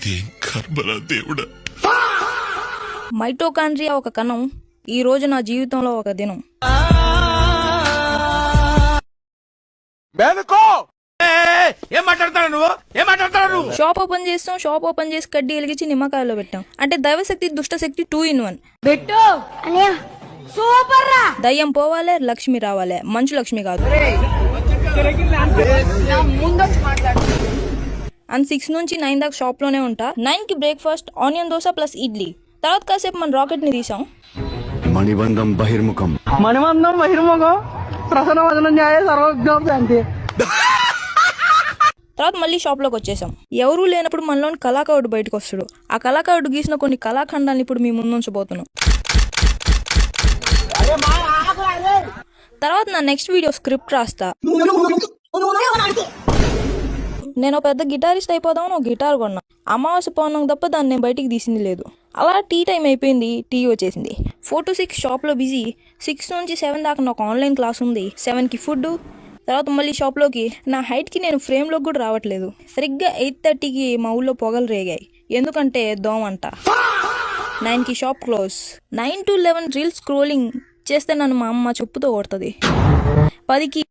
ఇదేం కర్మరా దేవుడా. మైటోకాండ్రియా ఒక కణం. ఈ రోజు నా జీవితంలో ఒక దినం. షాప్ ఓపెన్ చేస్తాం. షాప్ ఓపెన్ చేసి కడ్డీ వెలిగించి నిమ్మకాయలో పెట్టాం. అంటే దైవశక్తి దుష్టశక్తి 2 in 1. దయ్యం పోవాలే, లక్ష్మి రావాలే. మంచు లక్ష్మి కాదు. అండ్ 6 నుంచి 9 దాకా షాప్ లోనే ఉంటా. 9 కి breakfast onion dosa plus idli. తర్వాత కాసేపు మన రాకెట్ ని తీసాం. మణిబంధం బహిర్ముఖం తర్వాత మళ్ళీ షాప్ లోకి వచ్చేసాం. ఎవరూ లేనప్పుడు మనలోని కళాకారుడు బయటకు వస్తాడు. ఆ కళాకారుడు గీసిన కొన్ని కళాఖండాలను ఇప్పుడు మీ ముందు ఉంచబోతున్నాం. తర్వాత నా నెక్స్ట్ వీడియో స్క్రిప్ట్ రాస్తా. నేను పెద్ద గిటారిస్ట్ అయిపోదామని ఒక గిటార్ కొన్నా. అమావాస్య పౌర్ణం తప్ప దాన్ని నేను బయటికి తీసింది లేదు. అలా టీ టైం అయిపోయింది. టీ వచ్చేసింది. 4 to 6 షాప్లో బిజీ. 6 నుంచి 7 దాకా నాకు ఆన్లైన్ క్లాస్ ఉంది. 7కి ఫుడ్. తర్వాత మళ్ళీ షాప్లోకి. నా హైట్కి నేను ఫ్రేమ్లోకి కూడా రావట్లేదు. సరిగ్గా 8:30కి మా ఊళ్ళో పొగలు రేగాయి. ఎందుకంటే దోమ అంట. 9కి shop close. 9 to 11 reels scrolling చేస్తే నన్ను మా అమ్మ చెప్పుతో కొడుతుంది. 10కి